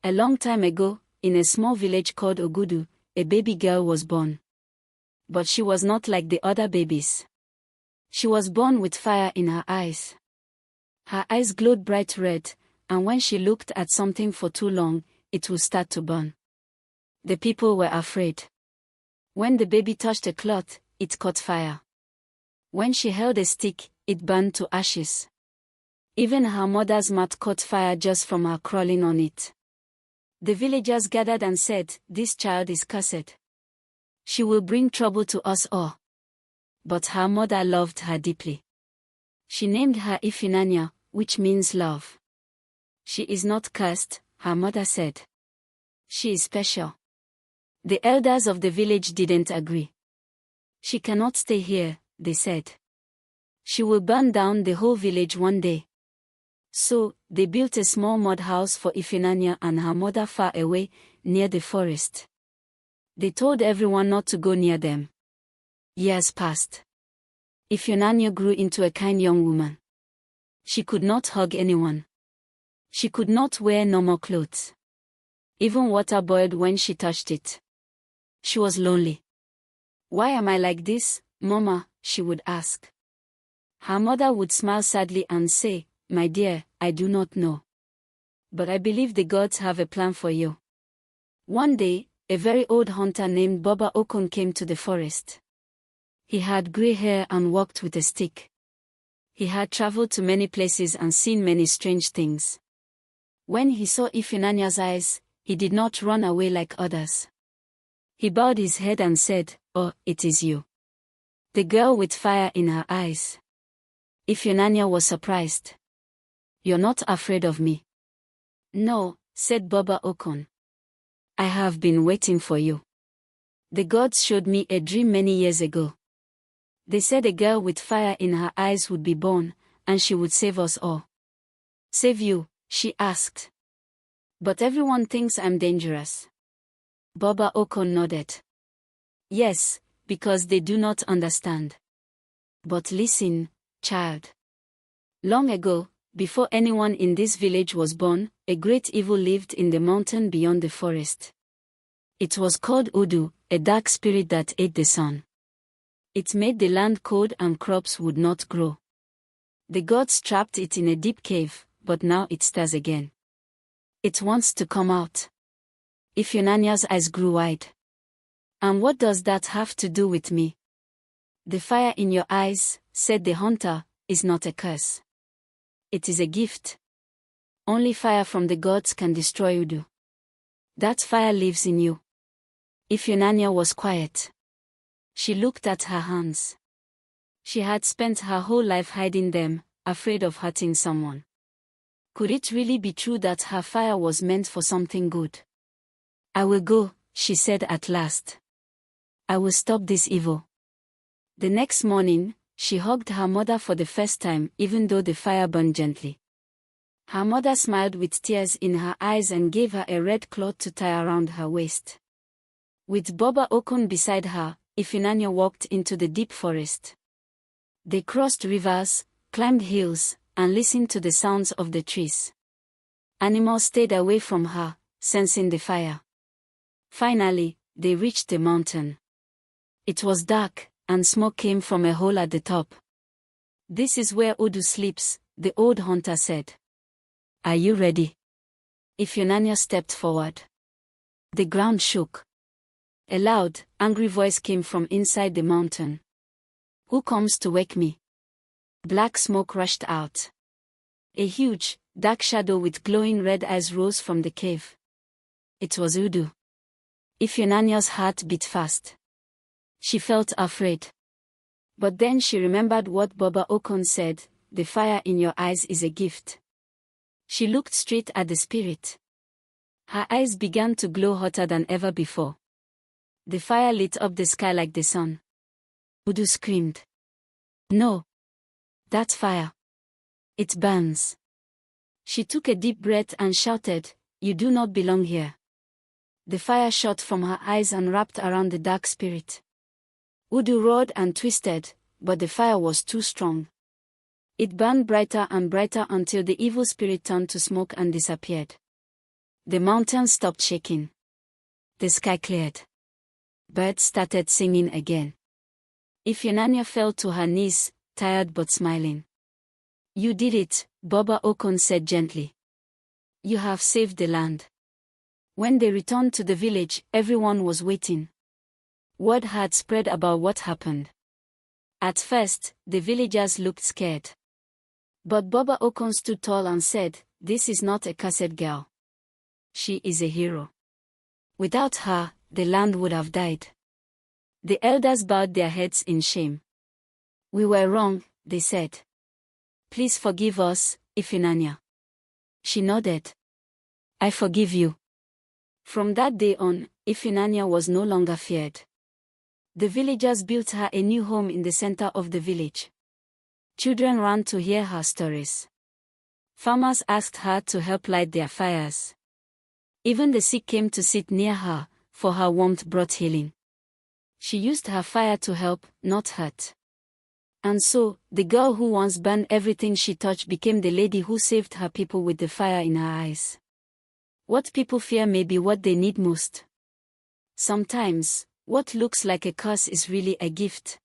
A long time ago, in a small village called Ogudu, a baby girl was born. But she was not like the other babies. She was born with fire in her eyes. Her eyes glowed bright red, and when she looked at something for too long, it would start to burn. The people were afraid. When the baby touched a cloth, it caught fire. When she held a stick, it burned to ashes. Even her mother's mat caught fire just from her crawling on it. The villagers gathered and said, "This child is cursed. She will bring trouble to us all." But her mother loved her deeply. She named her Ifunanya, which means love. "She is not cursed," her mother said. "She is special." The elders of the village didn't agree. "She cannot stay here," they said. "She will burn down the whole village one day." So, they built a small mud house for Ifunanya and her mother far away, near the forest. They told everyone not to go near them. Years passed. Ifunanya grew into a kind young woman. She could not hug anyone. She could not wear normal clothes. Even water boiled when she touched it. She was lonely. "Why am I like this, Mama?" she would ask. Her mother would smile sadly and say, "My dear, I do not know. But I believe the gods have a plan for you." One day, a very old hunter named Baba Okon came to the forest. He had gray hair and walked with a stick. He had traveled to many places and seen many strange things. When he saw Ifunanya's eyes, he did not run away like others. He bowed his head and said, "Oh, it is you. The girl with fire in her eyes." Ifunanya was surprised. "You're not afraid of me?" "No," said Baba Okon. "I have been waiting for you. The gods showed me a dream many years ago. They said a girl with fire in her eyes would be born, and she would save us all." "Save you?" she asked. "But everyone thinks I'm dangerous." Baba Okon nodded. "Yes, because they do not understand. But listen, child. Long ago, before anyone in this village was born, a great evil lived in the mountain beyond the forest. It was called Udu, a dark spirit that ate the sun. It made the land cold and crops would not grow. The gods trapped it in a deep cave, but now it stirs again. It wants to come out." Ifunanya's eyes grew wide. "And what does that have to do with me?" "The fire in your eyes," said the hunter, "is not a curse. It is a gift. Only fire from the gods can destroy Udu. That fire lives in you." Ifunanya was quiet. She looked at her hands. She had spent her whole life hiding them, afraid of hurting someone. Could it really be true that her fire was meant for something good? "I will go," she said at last. "I will stop this evil." The next morning, she hugged her mother for the first time, even though the fire burned gently. Her mother smiled with tears in her eyes and gave her a red cloth to tie around her waist. With Baba Okon beside her, Ifunanya walked into the deep forest. They crossed rivers, climbed hills, and listened to the sounds of the trees. Animals stayed away from her, sensing the fire. Finally, they reached the mountain. It was dark, and smoke came from a hole at the top. "This is where Udu sleeps," the old hunter said. "Are you ready?" Ifunanya stepped forward. The ground shook. A loud, angry voice came from inside the mountain. "Who comes to wake me?" Black smoke rushed out. A huge, dark shadow with glowing red eyes rose from the cave. It was Udu. Ifunanya's heart beat fast. She felt afraid. But then she remembered what Baba Okon said, "The fire in your eyes is a gift." She looked straight at the spirit. Her eyes began to glow hotter than ever before. The fire lit up the sky like the sun. Udu screamed. "No! That's fire. It burns." She took a deep breath and shouted, "You do not belong here." The fire shot from her eyes and wrapped around the dark spirit. Udu roared and twisted, but the fire was too strong. It burned brighter and brighter until the evil spirit turned to smoke and disappeared. The mountains stopped shaking. The sky cleared. Birds started singing again. Ifunanya fell to her knees, tired but smiling. "You did it," Baba Okon said gently. "You have saved the land." When they returned to the village, everyone was waiting. Word had spread about what happened. At first, the villagers looked scared. But Baba Okon stood tall and said, "This is not a cursed girl. She is a hero. Without her, the land would have died." The elders bowed their heads in shame. "We were wrong," they said. "Please forgive us, Ifunanya." She nodded. "I forgive you." From that day on, Ifunanya was no longer feared. The villagers built her a new home in the center of the village. Children ran to hear her stories. Farmers asked her to help light their fires. Even the sick came to sit near her, for her warmth brought healing. She used her fire to help, not hurt. And so, the girl who once burned everything she touched became the lady who saved her people with the fire in her eyes. What people fear may be what they need most. Sometimes, what looks like a curse is really a gift.